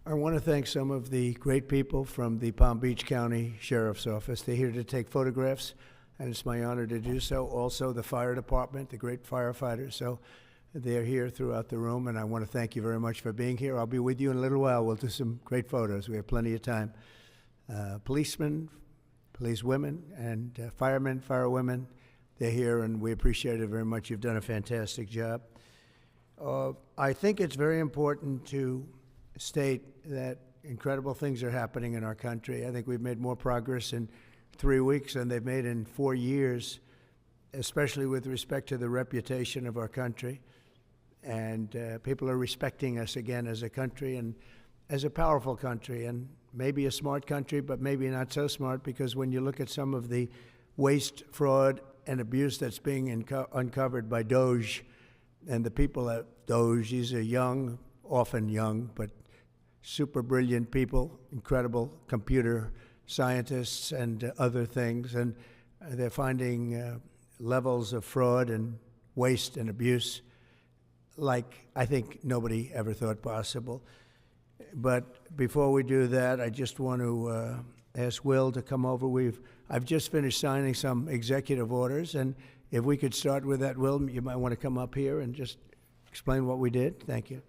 I want to thank some of the great people from the Palm Beach County Sheriff's Office. They're here to take photographs, and it's my honor to do so. Also, the fire department, the great firefighters. So they're here throughout the room, and I want to thank you very much for being here. I'll be with you in a little while. We'll do some great photos. We have plenty of time. Policemen, policewomen, and firemen, firewomen, they're here, and we appreciate it very much. You've done a fantastic job. I think it's very important to state that incredible things are happening in our country. I think we've made more progress in 3 weeks than they've made in 4 years, especially with respect to the reputation of our country. And people are respecting us again as a country and as a powerful country, and maybe a smart country, but maybe not so smart, because when you look at some of the waste, fraud, and abuse that's being uncovered by DOJ and the people at DOJ, these are young, often young, but super brilliant people, incredible computer scientists and other things, and they're finding levels of fraud and waste and abuse like I think nobody ever thought possible. But before we do that, I just want to ask Will to come over. I've just finished signing some executive orders, and if we could start with that, Will, you might want to come up here and just explain what we did. Thank you.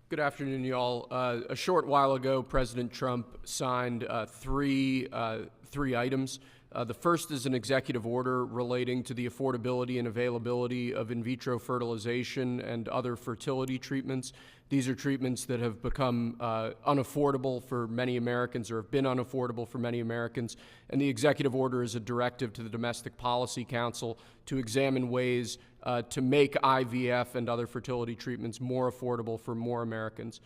Good afternoon, y'all. A short while ago, President Trump signed three items. The first is an executive order relating to the affordability and availability of in vitro fertilization and other fertility treatments. These are treatments that have become unaffordable for many Americans, or have been unaffordable for many Americans. And the executive order is a directive to the Domestic Policy Council to examine ways to make IVF and other fertility treatments more affordable for more Americans.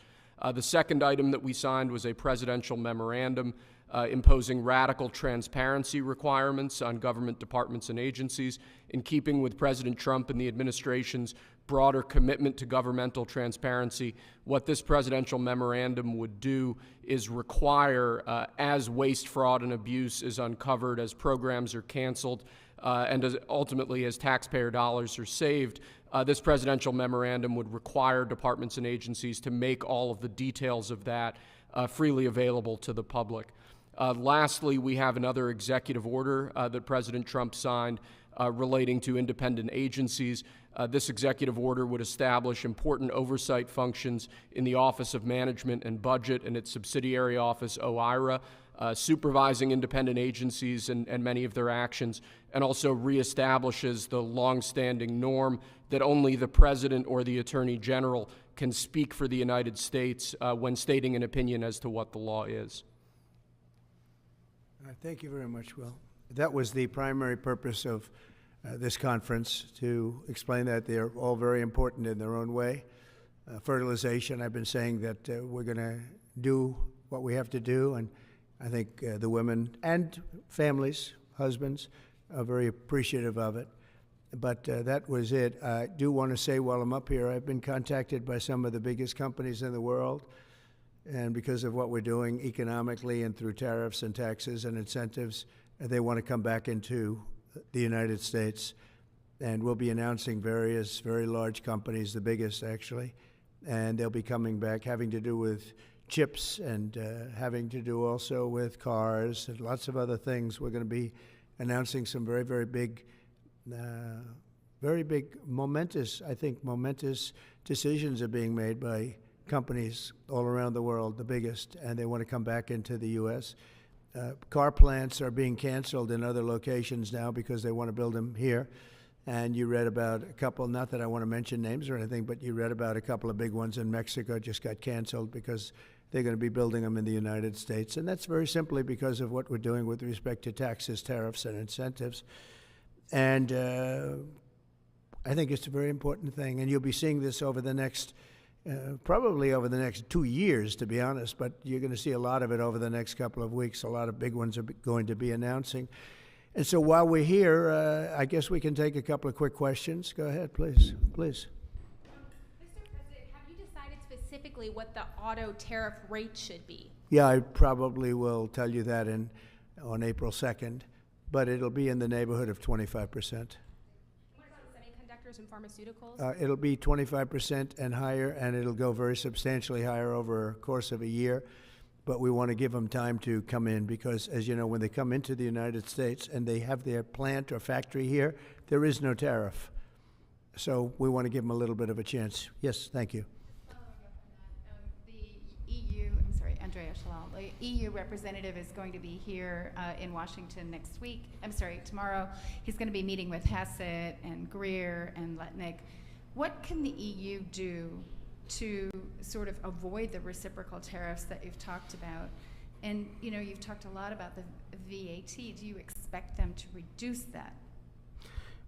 The second item that we signed was a presidential memorandum imposing radical transparency requirements on government departments and agencies, in keeping with President Trump and the administration's broader commitment to governmental transparency. What this presidential memorandum would do is require, as waste, fraud, and abuse is uncovered, as programs are canceled, and ultimately as taxpayer dollars are saved, this presidential memorandum would require departments and agencies to make all of the details of that freely available to the public. Lastly, we have another executive order that President Trump signed relating to independent agencies. This executive order would establish important oversight functions in the Office of Management and Budget and its subsidiary office, OIRA, supervising independent agencies and many of their actions, and also reestablishes the longstanding norm that only the President or the Attorney General can speak for the United States when stating an opinion as to what the law is. Thank you very much, Will. That was the primary purpose of this conference, to explain that they're all very important in their own way. Fertilization, I've been saying that we're going to do what we have to do, and I think the women and families, husbands, are very appreciative of it. But that was it. I do want to say while I'm up here, I've been contacted by some of the biggest companies in the world, and because of what we're doing economically and through tariffs and taxes and incentives, they want to come back into the United States. And we'll be announcing various very large companies, the biggest actually, and they'll be coming back, having to do with chips and having to do also with cars and lots of other things. We're going to be announcing some very, very big, momentous decisions are being made by companies all around the world, the biggest, and they want to come back into the U.S. Car plants are being canceled in other locations now because they want to build them here. And you read about a couple, not that I want to mention names or anything, but you read about a couple of big ones in Mexico just got canceled because they're going to be building them in the United States. And that's very simply because of what we're doing with respect to taxes, tariffs, and incentives. And I think it's a very important thing. And you'll be seeing this over the next probably over the next 2 years, to be honest, but you're going to see a lot of it over the next couple of weeks. A lot of big ones are going to be announcing. And so while we're here, I guess we can take a couple of quick questions. Go ahead, please. Please. Mr. President, have you decided specifically what the auto tariff rate should be? Yeah, I probably will tell you that on April 2nd, but it'll be in the neighborhood of 25%. What about the semiconductor factors and pharmaceuticals? It'll be 25% and higher, and it'll go very substantially higher over a course of a year. But we want to give them time to come in because, as you know, when they come into the United States and they have their plant or factory here, there is no tariff. So we want to give them a little bit of a chance. Yes, thank you. Following up on that, the EU, I'm sorry, Andrea Shalal, the EU representative is going to be here in Washington next week. I'm sorry, tomorrow. He's going to be meeting with Hassett and Greer and Letnick. What can the EU do to sort of avoid the reciprocal tariffs that you've talked about? And, you know, you've talked a lot about the VAT. Do you expect them to reduce that?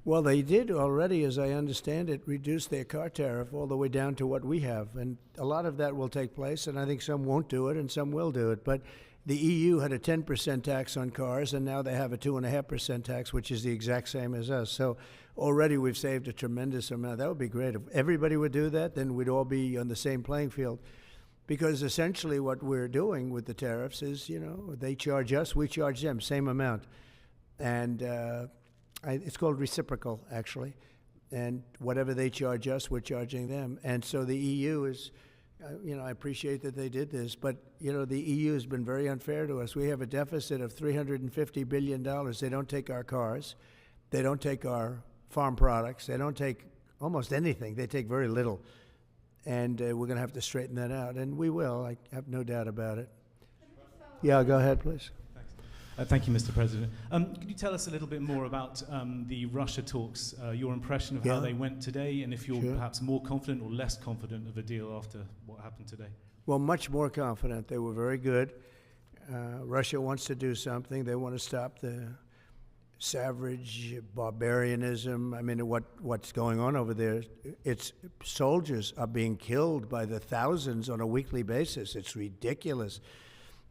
Well, they did already, as I understand it, reduce their car tariff all the way down to what we have. And a lot of that will take place, and I think some won't do it and some will do it. But the EU had a 10% tax on cars, and now they have a 2.5% tax, which is the exact same as us. So already we've saved a tremendous amount. That would be great. If everybody would do that, then we'd all be on the same playing field. Because essentially what we're doing with the tariffs is, you know, they charge us, we charge them, same amount. And it's called reciprocal, actually. And whatever they charge us, we're charging them. And so the EU is, you know, I appreciate that they did this, but, you know, the EU has been very unfair to us. We have a deficit of $350 billion. They don't take our cars. They don't take our farm products. They don't take almost anything. They take very little. And we're going to have to straighten that out. And we will. I have no doubt about it. Yeah, go ahead, please. Thank you, Mr. President. Could you tell us a little bit more about the Russia talks, your impression of how they went today, and if you're perhaps more confident or less confident of a deal after what happened today? Well, much more confident. They were very good. Russia wants to do something. They want to stop the savage barbarianism. I mean, what's going on over there? It's soldiers are being killed by the thousands on a weekly basis. It's ridiculous.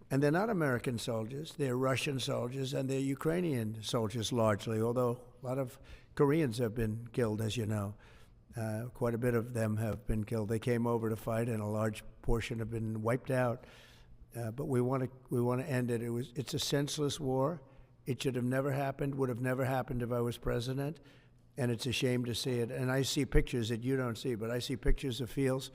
And they're not American soldiers. They're Russian soldiers, and they're Ukrainian soldiers largely, although a lot of Koreans have been killed, as you know. Quite a bit of them have been killed. They came over to fight, and a large portion have been wiped out. But we want to end it. It's a senseless war. It should have never happened, would have never happened if I was president, and it's a shame to see it. And I see pictures that you don't see, but I see pictures of fields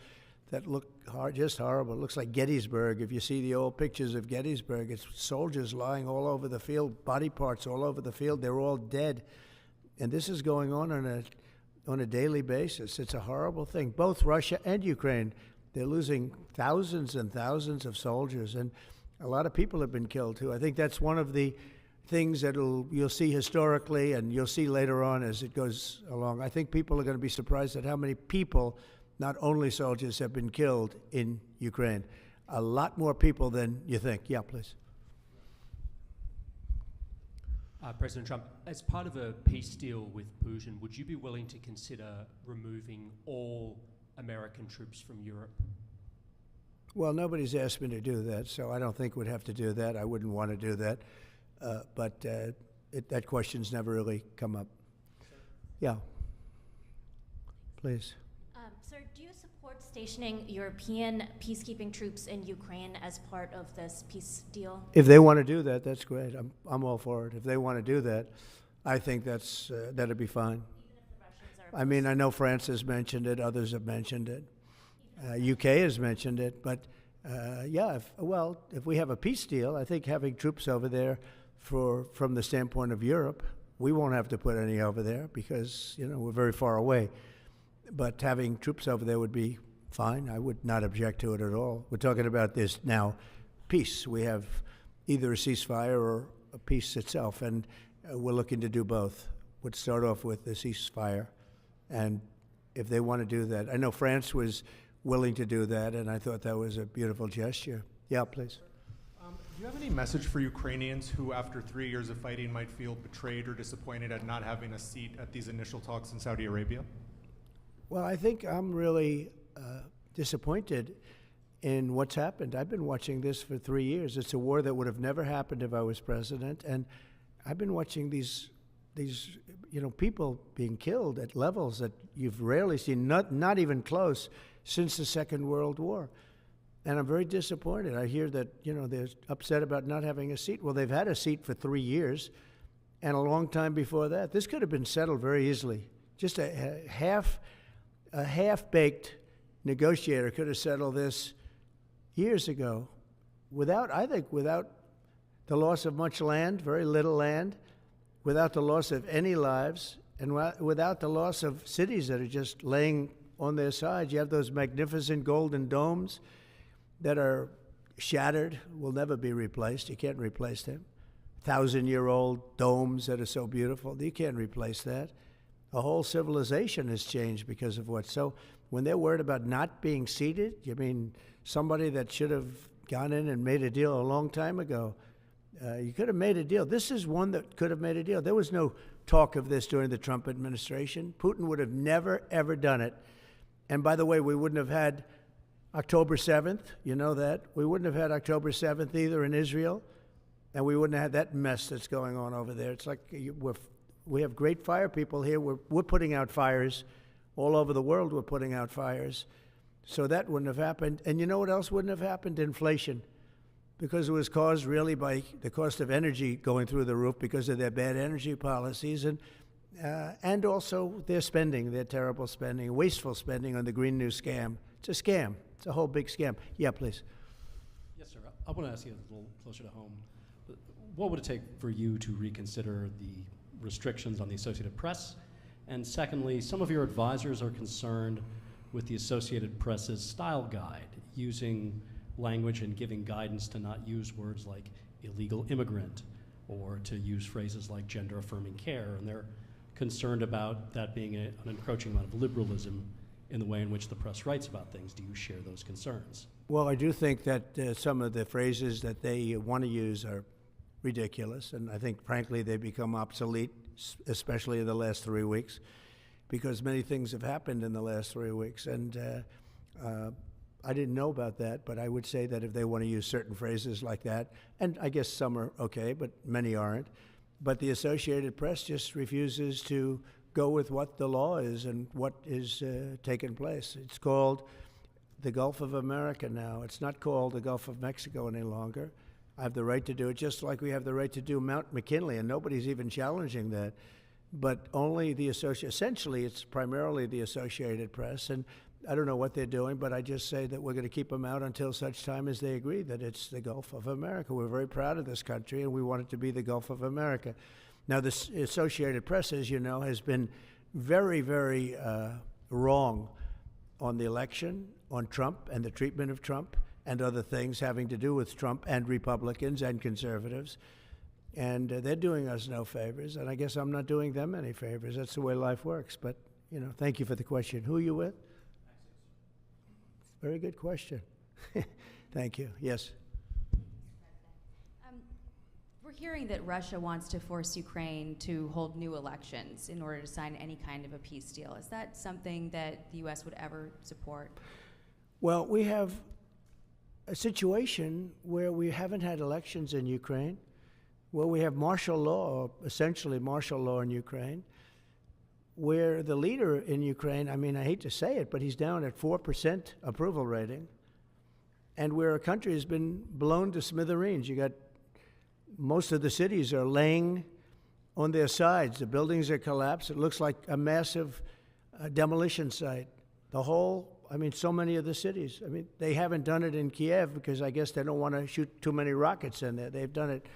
that look just horrible. It looks like Gettysburg. If you see the old pictures of Gettysburg, it's soldiers lying all over the field, body parts all over the field. They're all dead. And this is going on a daily basis. It's a horrible thing. Both Russia and Ukraine, they're losing thousands and thousands of soldiers, and a lot of people have been killed too. I think that's one of the things that you'll see historically, and you'll see later on as it goes along. I think people are going to be surprised at how many people, not only soldiers, have been killed in Ukraine. A lot more people than you think. Yeah, please. President Trump, as part of a peace deal with Putin, would you be willing to consider removing all American troops from Europe? Well, nobody's asked me to do that, so I don't think we'd have to do that. I wouldn't want to do that. But that question's never really come up. Yeah. Please. Sir, do you support stationing European peacekeeping troops in Ukraine as part of this peace deal? If they want to do that, that's great. I'm all for it. If they want to do that, I think that'd be fine. Even if the Russians are I mean, I know France has mentioned it. Others have mentioned it. UK has mentioned it. But, if we have a peace deal, I think having troops over there from the standpoint of Europe, we won't have to put any over there because, you know, we're very far away. But having troops over there would be fine. I would not object to it at all. We're talking about this now, peace. We have either a ceasefire or a peace itself, and we're looking to do both. We'd start off with the ceasefire, and if they want to do that. I know France was willing to do that, and I thought that was a beautiful gesture. Yeah, please. Do you have any message for Ukrainians who, after 3 years of fighting, might feel betrayed or disappointed at not having a seat at these initial talks in Saudi Arabia? Well, I think I'm really disappointed in what's happened. I've been watching this for 3 years. It's a war that would have never happened if I was president, and I've been watching these people being killed at levels that you've rarely seen, not even close, since the Second World War. And I'm very disappointed. I hear that, you know, they're upset about not having a seat. Well, they've had a seat for 3 years and a long time before that. This could have been settled very easily just a half-baked negotiator could have settled this years ago without the loss of much land, very little land, without the loss of any lives, and without the loss of cities that are just laying on their sides. You have those magnificent golden domes that are shattered, will never be replaced. You can't replace them. 1,000-year-old domes that are so beautiful, you can't replace that. A whole civilization has changed because of what. So when they're worried about not being seated, you mean somebody that should have gone in and made a deal a long time ago? You could have made a deal. This is one that could have made a deal. There was no talk of this during the Trump administration. Putin would have never, ever done it. And by the way, we wouldn't have had October 7th. You know that. We wouldn't have had October 7th either in Israel. And we wouldn't have had that mess that's going on over there. It's like we have great fire people here. We're putting out fires. All over the world we're putting out fires. So that wouldn't have happened. And you know what else wouldn't have happened? Inflation. Because it was caused really by the cost of energy going through the roof because of their bad energy policies and also their spending, their terrible spending, wasteful spending on the Green New Scam. It's a scam. It's a whole big scam. Yeah, please. Yes, sir. I want to ask you a little closer to home. What would it take for you to reconsider the restrictions on the Associated Press? And secondly, some of your advisors are concerned with the Associated Press's style guide, using language and giving guidance to not use words like illegal immigrant or to use phrases like gender-affirming care. And they're concerned about that being an encroaching amount of liberalism in the way in which the press writes about things. Do you share those concerns? Well, I do think that some of the phrases that they want to use are ridiculous, and I think, frankly, they become obsolete, especially in the last 3 weeks, because many things have happened in the last 3 weeks. And I didn't know about that, but I would say that if they want to use certain phrases like that, and I guess some are okay, but many aren't, but the Associated Press just refuses to go with what the law is and what is taking place. It's called the Gulf of America now. It's not called the Gulf of Mexico any longer. I have the right to do it, just like we have the right to do Mount McKinley, and nobody's even challenging that. But only the essentially, it's primarily the Associated Press, and I don't know what they're doing, but I just say that we're going to keep them out until such time as they agree that it's the Gulf of America. We're very proud of this country, and we want it to be the Gulf of America. Now, the Associated Press, as you know, has been very, very wrong on the election, on Trump and the treatment of Trump, and other things having to do with Trump and Republicans and conservatives. And they're doing us no favors, and I guess I'm not doing them any favors. That's the way life works. But, you know, thank you for the question. Who are you with? Very good question. Thank you. Yes. We're hearing that Russia wants to force Ukraine to hold new elections in order to sign any kind of a peace deal. Is that something that the U.S. would ever support? Well, we have a situation where we haven't had elections in Ukraine, where we have martial law, essentially martial law in Ukraine, where the leader in Ukraine, I mean, I hate to say it, but he's down at 4% approval rating, and where a country has been blown to smithereens. You got most of the cities are laying on their sides. The buildings are collapsed. It looks like a massive demolition site. The whole, I mean, so many of the cities. I mean, they haven't done it in Kiev because I guess they don't want to shoot too many rockets in there. They've done it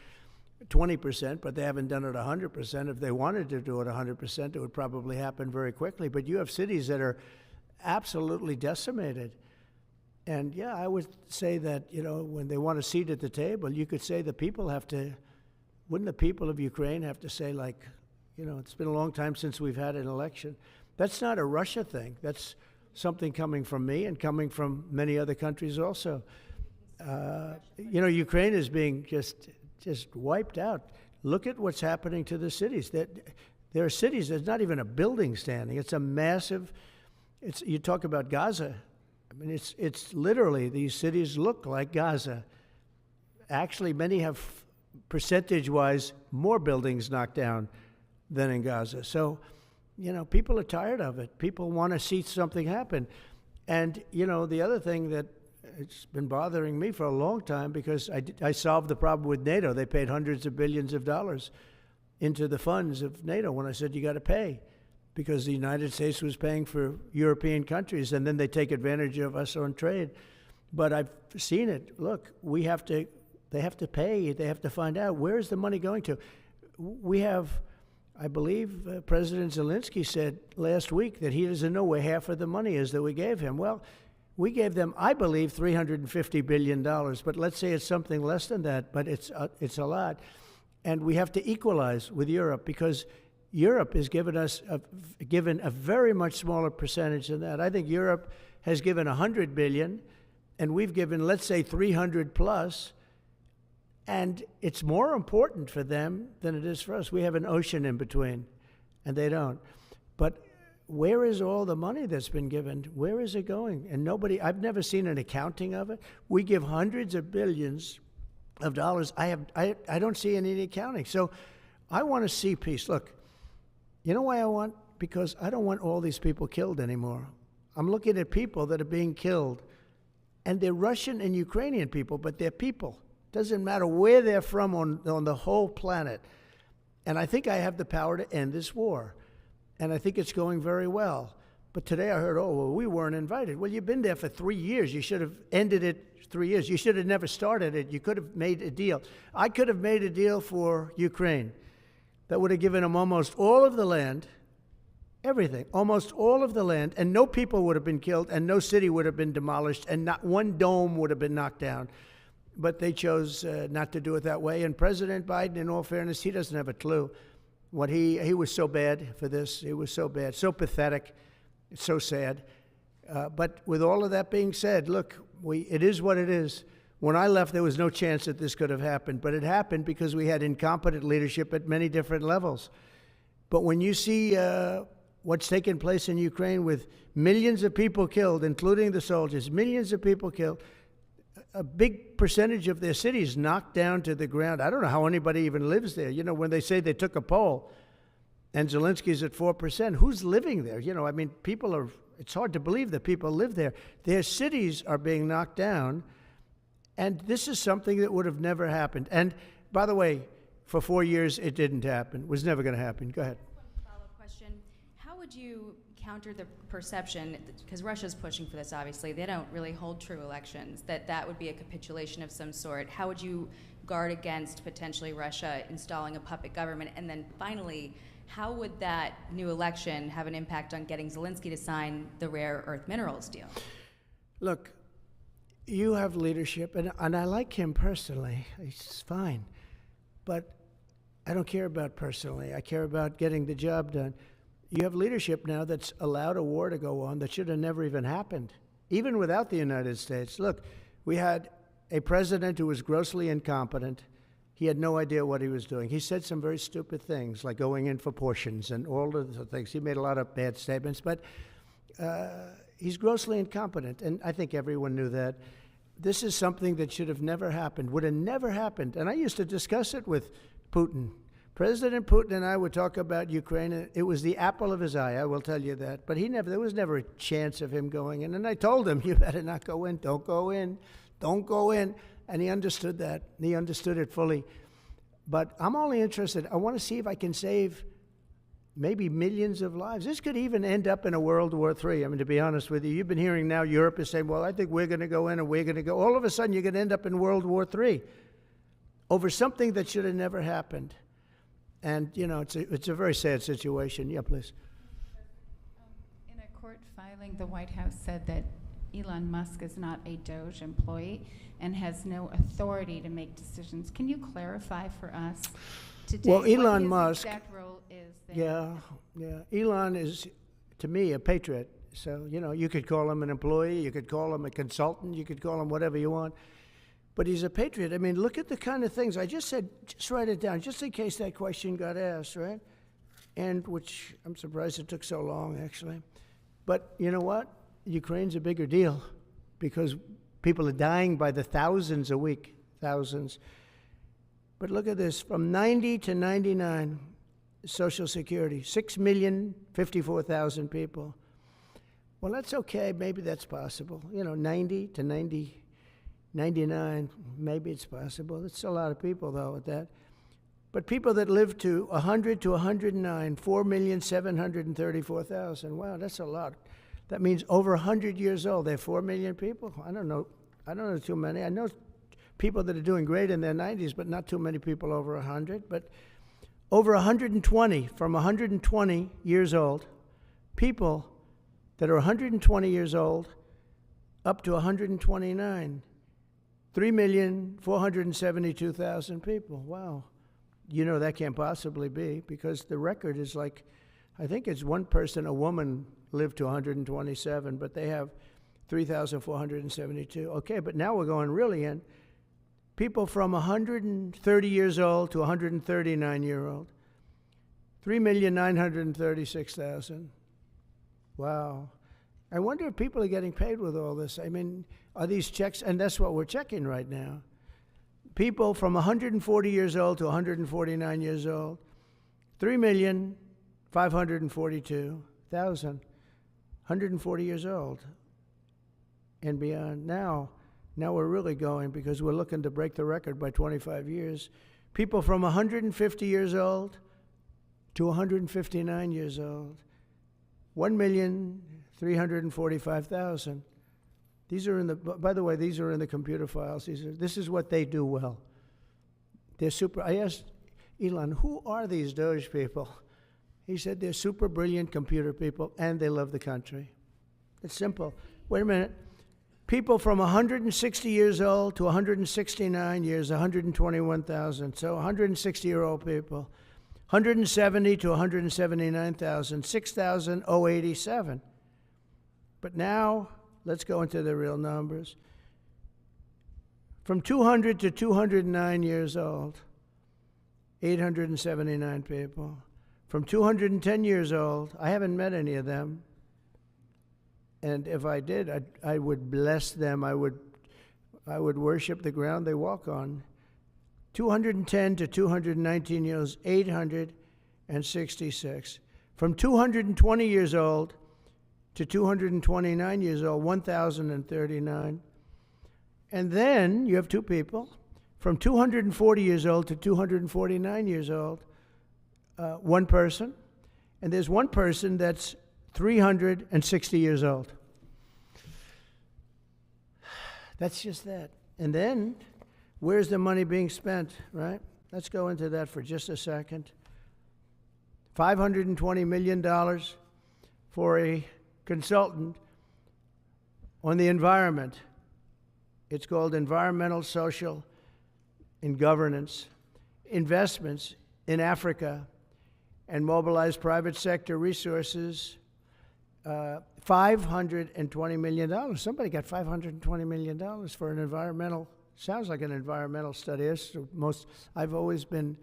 20%, but they haven't done it 100%. If they wanted to do it 100%, it would probably happen very quickly. But you have cities that are absolutely decimated. And yeah, I would say that, you know, when they want a seat at the table, you could say the people have to, wouldn't the people of Ukraine have to say, like, you know, it's been a long time since we've had an election. That's not a Russia thing. That's something coming from me and coming from many other countries also. You know, Ukraine is being just wiped out. Look at what's happening to the cities. There are cities, there's not even a building standing. It's a massive, you talk about Gaza. I mean, it's literally, these cities look like Gaza. Actually, many have, percentage-wise, more buildings knocked down than in Gaza. So, you know, people are tired of it. People want to see something happen. And, you know, the other thing that it's been bothering me for a long time, because I solved the problem with NATO. They paid hundreds of billions of dollars into the funds of NATO when I said you got to pay. because the United States was paying for European countries, and then they take advantage of us on trade. But I've seen it. Look, they have to pay. They have to find out, where is the money going to? We have, I believe President Zelensky said last week that he doesn't know where half of the money is that we gave him. Well, we gave them, I believe, $350 billion, but let's say it's something less than that, but it's a lot. And we have to equalize with Europe, because Europe has given us given a very much smaller percentage than that. I think Europe has given $100 billion, and we've given, let's say, 300 plus, and it's more important for them than it is for us. We have an ocean in between, and they don't. But where is all the money that's been given? Where is it going? And nobody, I've never seen an accounting of it. We give hundreds of billions of dollars. I don't see any accounting. So I want to see peace. Look, you know why I want? Because I don't want all these people killed anymore. I'm looking at people that are being killed, and they're Russian and Ukrainian people, but they're people. Doesn't matter where they're from on the whole planet. And I think I have the power to end this war. And I think it's going very well. But today I heard, oh, well, we weren't invited. Well, you've been there for 3 years. You should have ended it 3 years. You should have never started it. You could have made a deal. I could have made a deal for Ukraine that would have given them almost all of the land, everything, almost all of the land, and no people would have been killed, and no city would have been demolished, and not one dome would have been knocked down. But they chose not to do it that way. And President Biden, in all fairness, he doesn't have a clue. What he was so bad for this. He was so bad, so pathetic, so sad. But with all of that being said, look, it is what it is. When I left, there was no chance that this could have happened. But it happened because we had incompetent leadership at many different levels. But when you see what's taken place in Ukraine with millions of people killed, including the soldiers, millions of people killed, a big percentage of their cities knocked down to the ground. I don't know how anybody even lives there. You know, when they say they took a poll and Zelensky's at 4%, who's living there? You know, I mean, it's hard to believe that people live there. Their cities are being knocked down, and this is something that would have never happened. And by the way, for 4 years, it didn't happen. It was never going to happen. Go ahead. One follow-up question. How would you counter the perception, because Russia's pushing for this, obviously, they don't really hold true elections, that would be a capitulation of some sort. How would you guard against potentially Russia installing a puppet government? And then finally, how would that new election have an impact on getting Zelensky to sign the rare earth minerals deal? Look, you have leadership, and I like him personally. He's fine. But I don't care about personally. I care about getting the job done. You have leadership now that's allowed a war to go on that should have never even happened, even without the United States. Look, we had a president who was grossly incompetent. He had no idea what he was doing. He said some very stupid things, like going in for portions and all of the things. He made a lot of bad statements, but he's grossly incompetent, and I think everyone knew that. This is something that should have never happened, would have never happened. And I used to discuss it with Putin. President Putin and I would talk about Ukraine. It was the apple of his eye, I will tell you that. But there was never a chance of him going in. And I told him, you better not go in. Don't go in. Don't go in. And he understood that. He understood it fully. But I'm only interested, I want to see if I can save maybe millions of lives. This could even end up in a World War III. I mean, to be honest with you, you've been hearing now Europe is saying, well, I think we're going to go in and we're going to go. All of a sudden, you're going to end up in World War III over something that should have never happened. And, you know, it's a very sad situation. Yeah, please. In a court filing, the White House said that Elon Musk is not a DOJ employee and has no authority to make decisions. Can you clarify for us today well, Elon what his Musk, exact role is there? Yeah. Elon is, to me, a patriot. So, you know, you could call him an employee, you could call him a consultant, you could call him whatever you want. But he's a patriot. I mean, look at the kind of things. I just said, just write it down, just in case that question got asked, right? And which I'm surprised it took so long, actually. But you know what? Ukraine's a bigger deal because people are dying by the thousands a week, thousands. But look at this, from 90 to 99, Social Security, 6,054,000 people. Well, that's okay, maybe that's possible. You know, 90 to 99, maybe it's possible. It's a lot of people, though, at that. But people that live to 100 to 109, 4,734,000. Wow, that's a lot. That means over 100 years old. They have 4 million people. I don't know too many. I know people that are doing great in their 90s, but not too many people over 100. But over 120, from 120 years old, people that are 120 years old up to 129, 3,472,000 people. Wow. You know that can't possibly be, because the record is like, I think it's one person, a woman, lived to 127, but they have 3,472. Okay, but now we're going really in. People from 130 years old to 139-year-old, 3,936,000. Wow. I wonder if people are getting paid with all this. I mean, are these checks? And that's what we're checking right now. People from 140 years old to 149 years old, 3,542,000, 140 years old and beyond. Now we're really going, because we're looking to break the record by 25 years. People from 150 years old to 159 years old, 1,345,000. These are in the, by the way, these are in the computer files. This is what they do well. They're super. I asked Elon, who are these Doge people? He said they're super brilliant computer people and they love the country. It's simple. Wait a minute. People from 160 years old to 169 years, 121,000. So 160-year-old people. 170 to 179,000, 6,087. But now, let's go into the real numbers. From 200 to 209 years old, 879 people. From 210 years old, I haven't met any of them. And if I did, I would bless them. I would worship the ground they walk on. 210 to 219 years, 866. From 220 years old to 229 years old, 1,039. And then you have two people, from 240 years old to 249 years old, one person. And there's one person that's 360 years old. That's just that. And then, where's the money being spent, right? Let's go into that for just a second. $520 million for a consultant on the environment. It's called Environmental, Social, and Governance. Investments in Africa and mobilize private sector resources. $520 million. Somebody got $520 million for an environmental, sounds like an environmental study. I've always been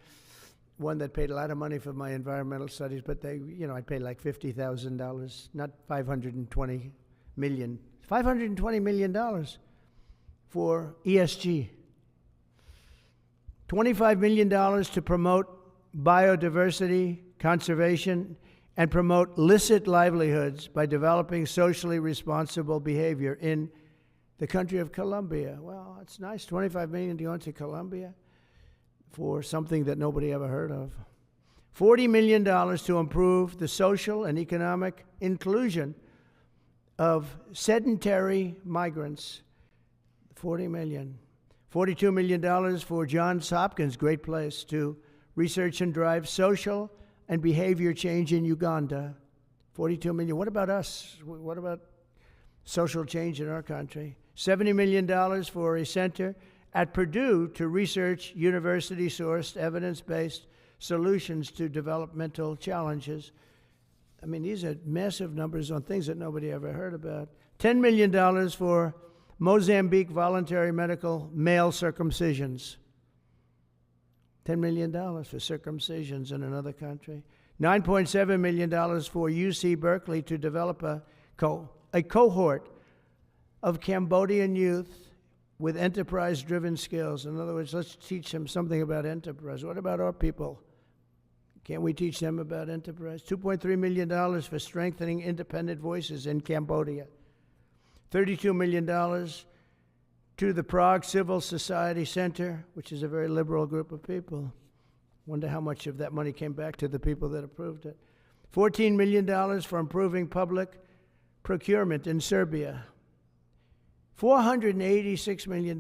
one that paid a lot of money for my environmental studies, but I paid like $50,000, not $520 million. $520 million for ESG. $25 million to promote biodiversity, conservation, and promote licit livelihoods by developing socially responsible behavior in the country of Colombia. Well, it's nice, $25 million to go into Colombia for something that nobody ever heard of. $40 million to improve the social and economic inclusion of sedentary migrants. $40 million. $42 million for Johns Hopkins, great place, to research and drive social and behavior change in Uganda. $42 million. What about us? What about social change in our country? $70 million for a center at Purdue to research university-sourced, evidence-based solutions to developmental challenges. I mean, these are massive numbers on things that nobody ever heard about. $10 million for Mozambique voluntary medical male circumcisions. $10 million for circumcisions in another country. $9.7 million for UC Berkeley to develop a cohort of Cambodian youth with enterprise-driven skills. In other words, let's teach them something about enterprise. What about our people? Can't we teach them about enterprise? $2.3 million for strengthening independent voices in Cambodia. $32 million to the Prague Civil Society Center, which is a very liberal group of people. Wonder how much of that money came back to the people that approved it. $14 million for improving public procurement in Serbia. $486 million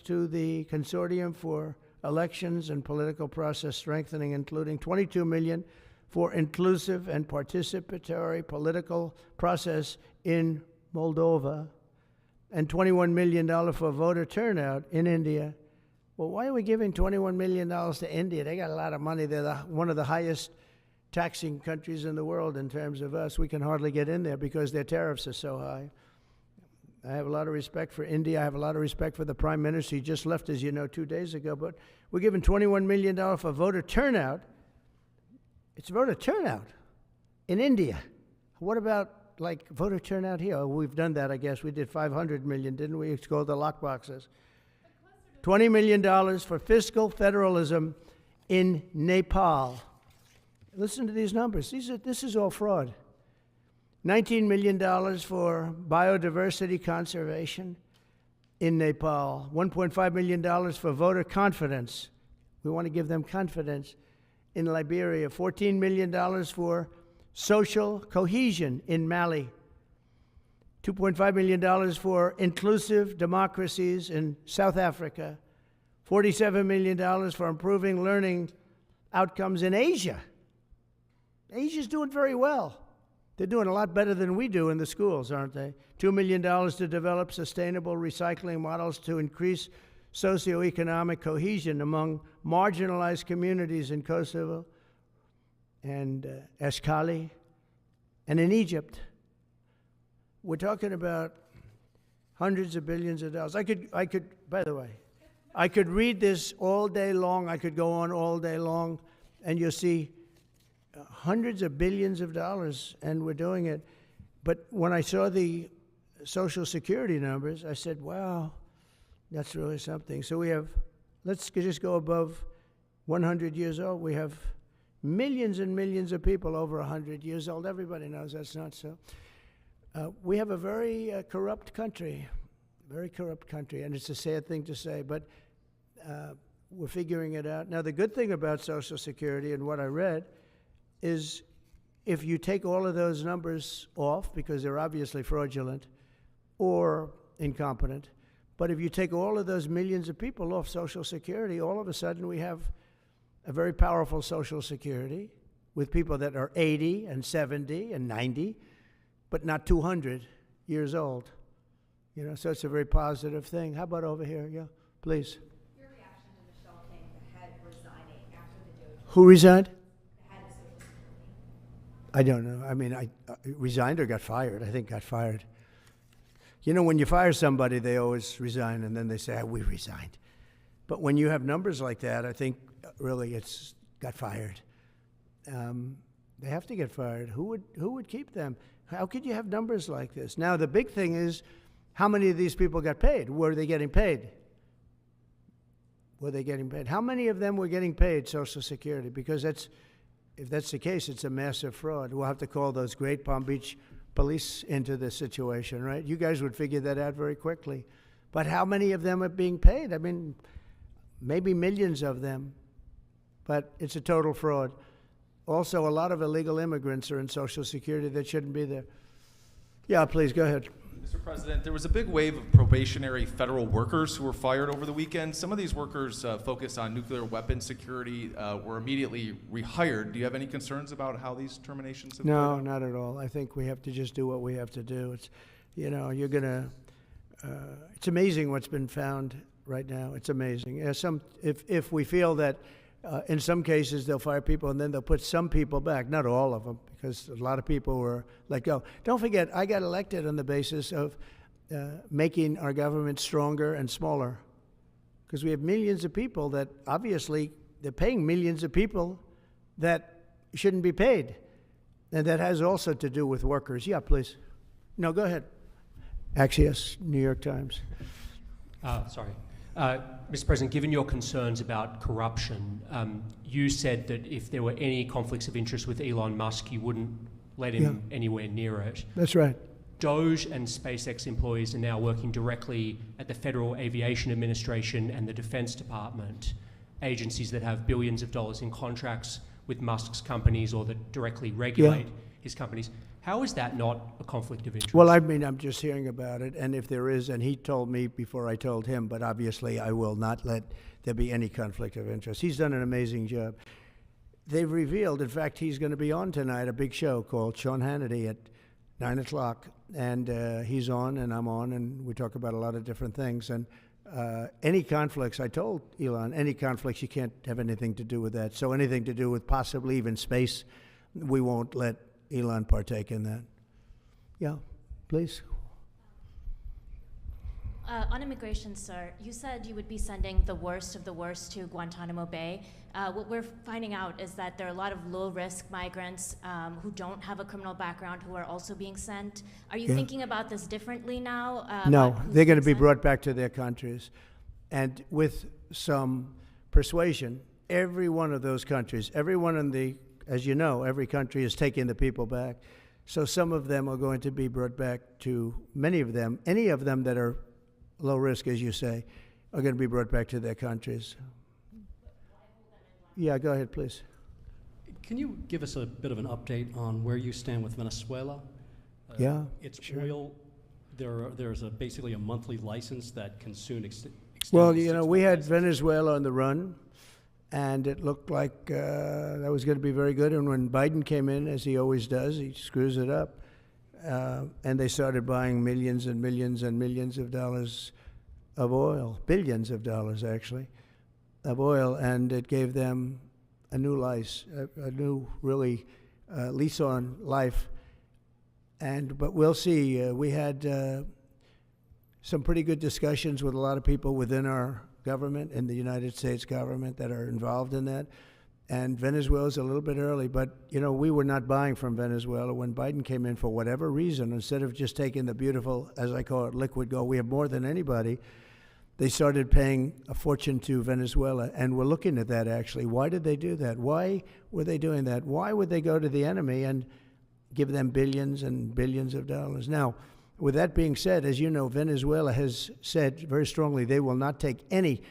to the Consortium for Elections and Political Process Strengthening, including $22 million for inclusive and participatory political process in Moldova, and $21 million for voter turnout in India. Well, why are we giving $21 million to India? They got a lot of money. They're one of the highest taxing countries in the world in terms of us. We can hardly get in there because their tariffs are so high. I have a lot of respect for India. I have a lot of respect for the Prime Minister. He just left, as you know, 2 days ago. But we're giving $21 million for voter turnout. It's voter turnout in India. What about, like, voter turnout here? Oh, we've done that, I guess. We did 500 million, didn't we? It's called the lockboxes. $20 million for fiscal federalism in Nepal. Listen to these numbers. This is all fraud. $19 million for biodiversity conservation in Nepal. $1.5 million for voter confidence. We want to give them confidence in Liberia. $14 million for social cohesion in Mali. $2.5 million for inclusive democracies in South Africa. $47 million for improving learning outcomes in Asia. Asia's doing very well. They're doing a lot better than we do in the schools, aren't they? $2 million to develop sustainable recycling models to increase socioeconomic cohesion among marginalized communities in Kosovo and Eskali and in Egypt. We're talking about hundreds of billions of dollars. I could, by the way, I could read this all day long. I could go on all day long, and you'll see hundreds of billions of dollars, and we're doing it. But when I saw the Social Security numbers, I said, wow, that's really something. So we have, let's just go above 100 years old. We have millions and millions of people over 100 years old. Everybody knows that's not so. We have a very corrupt country, and it's a sad thing to say, but we're figuring it out. Now, the good thing about Social Security and what I read is if you take all of those numbers off, because they're obviously fraudulent or incompetent, but if you take all of those millions of people off Social Security, all of a sudden we have a very powerful Social Security with people that are 80 and 70 and 90, but not 200 years old. You know, so it's a very positive thing. How about over here? Yeah, please. Your reaction to Michelle King, the head resigning after the DOJ? Who resigned? The head of Social Security. I don't know. I mean, I resigned or got fired. I think got fired. You know, when you fire somebody, they always resign, and then they say, we resigned. But when you have numbers like that, I think really it's got fired. They have to get fired. Who would keep them? How could you have numbers like this? Now, the big thing is, how many of these people got paid? Were they getting paid? Were they getting paid? How many of them were getting paid Social Security? Because if that's the case, it's a massive fraud. We'll have to call those great Palm Beach police into this situation, right? You guys would figure that out very quickly. But how many of them are being paid? I mean, maybe millions of them, but it's a total fraud. Also, a lot of illegal immigrants are in Social Security that shouldn't be there. Yeah, please, go ahead. Mr. President, there was a big wave of probationary federal workers who were fired over the weekend. Some of these workers focused on nuclear weapon security were immediately rehired. Do you have any concerns about how these terminations have No, played out? not at all. I think we have to just do what we have to do. It's, you know, you're gonna. It's amazing what's been found right now. It's amazing. If we feel that in some cases they'll fire people and then they'll put some people back, not all of them, because a lot of people were let go. Don't forget, I got elected on the basis of making our government stronger and smaller, because we have millions of people that obviously they're paying millions of people that shouldn't be paid. And that has also to do with workers. Yeah, please. No, go ahead. Axios, New York Times. Sorry. Mr. President, given your concerns about corruption, you said that if there were any conflicts of interest with Elon Musk, you wouldn't let him anywhere near it. That's right. Doge and SpaceX employees are now working directly at the Federal Aviation Administration and the Defense Department. agencies that have billions of dollars in contracts with Musk's companies or that directly regulate his companies. How is that not a conflict of interest? Well, I mean, I'm just hearing about it, and if there is, and he told me before I told him, but obviously I will not let there be any conflict of interest. He's done an amazing job. They've revealed, in fact, he's going to be on tonight, a big show called Sean Hannity at 9 o'clock, and he's on and I'm on, and we talk about a lot of different things. And any conflicts, I told Elon, any conflicts, you can't have anything to do with that. So anything to do with possibly even space, we won't let Elon partake in that. Yeah, please. On immigration, sir, you said you would be sending the worst of the worst to Guantanamo Bay. What we're finding out is that there are a lot of low-risk migrants who don't have a criminal background who are also being sent. Are you thinking about this differently now? No, they're going to be brought back to their countries. And with some persuasion, every one of those countries, everyone in the, as you know, every country is taking the people back. So some of them are going to be brought back to, many of them, any of them that are low risk, as you say, are going to be brought back to their countries. Yeah, go ahead, please. Can you give us a bit of an update on where you stand with Venezuela? Yeah, It's sure. oil. There's basically a monthly license that can soon extend. Well, you know, we had Venezuela on the run, and it looked like that was going to be very good. And when Biden came in, as he always does, he screws it up. And they started buying millions and millions and millions of dollars of oil, billions of dollars actually, of oil, and it gave them a new life, a new really lease on life. But we'll see. We had some pretty good discussions with a lot of people within our government and the United States government that are involved in that. And Venezuela's a little bit early, but, you know, we were not buying from Venezuela. When Biden came in, for whatever reason, instead of just taking the beautiful, as I call it, liquid gold, we have more than anybody, they started paying a fortune to Venezuela. And we're looking at that, actually. Why did they do that? Why were they doing that? Why would they go to the enemy and give them billions and billions of dollars? Now, with that being said, as you know, Venezuela has said very strongly they will not take any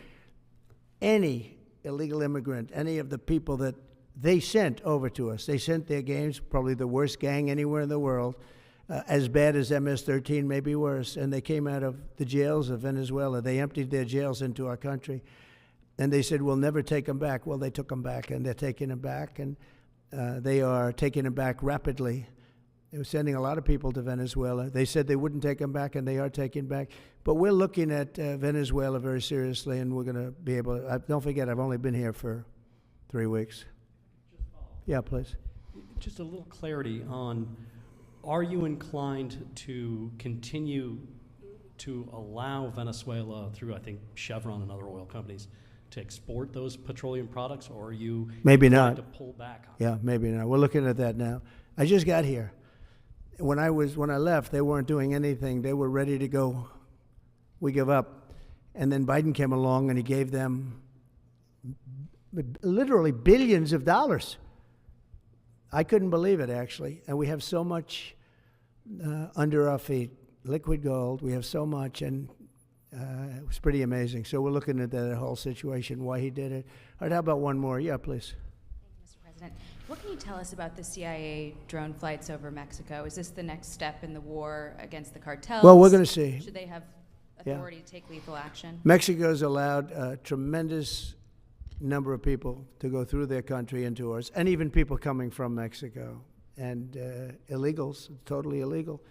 illegal immigrant, any of the people that they sent over to us. They sent their gangs, probably the worst gang anywhere in the world, as bad as MS-13, maybe worse, and they came out of the jails of Venezuela. They emptied their jails into our country, and they said, we'll never take them back. Well, they took them back, and they're taking them back, and they are taking them back rapidly. They were sending a lot of people to Venezuela. They said they wouldn't take them back, and they are taking back. But we're looking at Venezuela very seriously, and we're going to be able to. Don't forget, I've only been here for 3 weeks. Yeah, please. Just a little clarity on, are you inclined to continue to allow Venezuela, through, I think, Chevron and other oil companies, to export those petroleum products, or are you maybe inclined not to pull back on Yeah, maybe not. We're looking at that now. I just got here. When I left, they weren't doing anything. They were ready to go. We give up. And then Biden came along and he gave them literally billions of dollars. I couldn't believe it, actually. And we have so much under our feet, liquid gold. We have so much, and it was pretty amazing. So we're looking at that whole situation, why he did it. All right, how about one more? Yeah, please. Thank you, Mr. President. What can you tell us about the CIA drone flights over Mexico? Is this the next step in the war against the cartels? Well, we're going to see. Should they have authority to take lethal action? Mexico's allowed a tremendous number of people to go through their country into ours, and even people coming from Mexico, and illegals, totally illegal.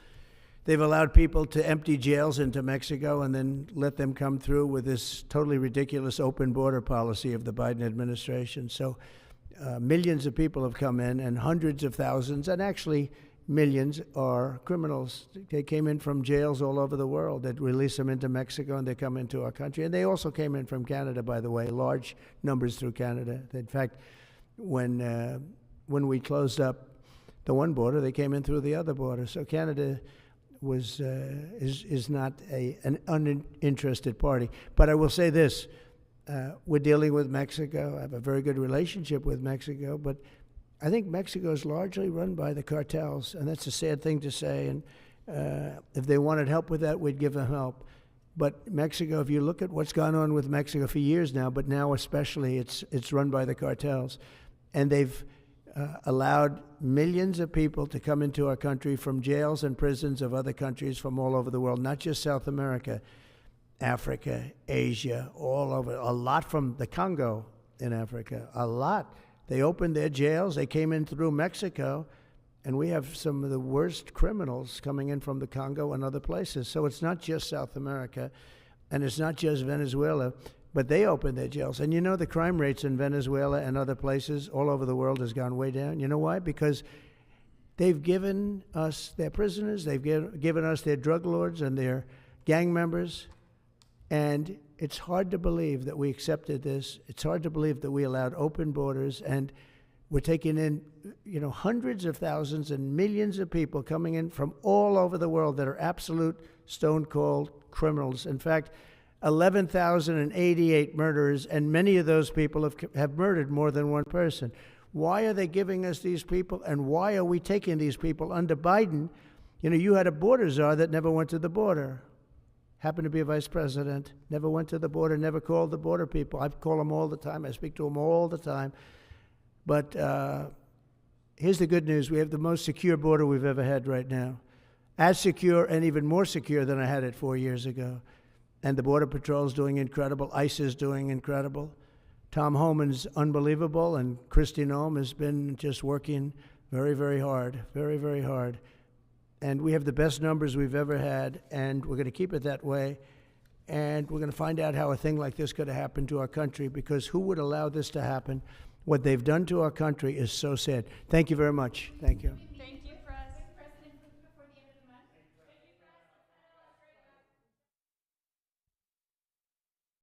They've allowed people to empty jails into Mexico and then let them come through with this totally ridiculous open border policy of the Biden administration. So millions of people have come in, and hundreds of thousands, and actually millions, are criminals. They came in from jails all over the world that release them into Mexico, and they come into our country. And they also came in from Canada, by the way, large numbers through Canada. In fact, when we closed up the one border, they came in through the other border. So Canada is not an uninterested party. But I will say this. We're dealing with Mexico. I have a very good relationship with Mexico, but I think Mexico is largely run by the cartels, and that's a sad thing to say. And if they wanted help with that, we'd give them help. But Mexico, if you look at what's gone on with Mexico for years now, but now especially, it's run by the cartels. And they've allowed millions of people to come into our country from jails and prisons of other countries from all over the world, not just South America, Africa, Asia, all over. A lot from the Congo in Africa, a lot. They opened their jails. They came in through Mexico. And we have some of the worst criminals coming in from the Congo and other places. So it's not just South America, and it's not just Venezuela, but they opened their jails. And you know the crime rates in Venezuela and other places all over the world has gone way down. You know why? Because they've given us their prisoners, they've given us their drug lords and their gang members, and it's hard to believe that we accepted this. It's hard to believe that we allowed open borders, and we're taking in, hundreds of thousands and millions of people coming in from all over the world that are absolute stone-cold criminals. In fact, 11,088 murderers, and many of those people have murdered more than one person. Why are they giving us these people, and why are we taking these people under Biden? You had a border czar that never went to the border. Happened to be a vice president, never went to the border, never called the border people. I call them all the time. I speak to them all the time. But here's the good news. We have the most secure border we've ever had right now. As secure and even more secure than I had it 4 years ago. And the Border Patrol's doing incredible. ICE is doing incredible. Tom Homan's unbelievable, and Kristi Noem has been just working very, very hard, very, very hard. And we have the best numbers we've ever had, and we're going to keep it that way. And we're going to find out how a thing like this could have happened to our country, because who would allow this to happen? What they've done to our country is so sad. Thank you very much. Thank you. Thank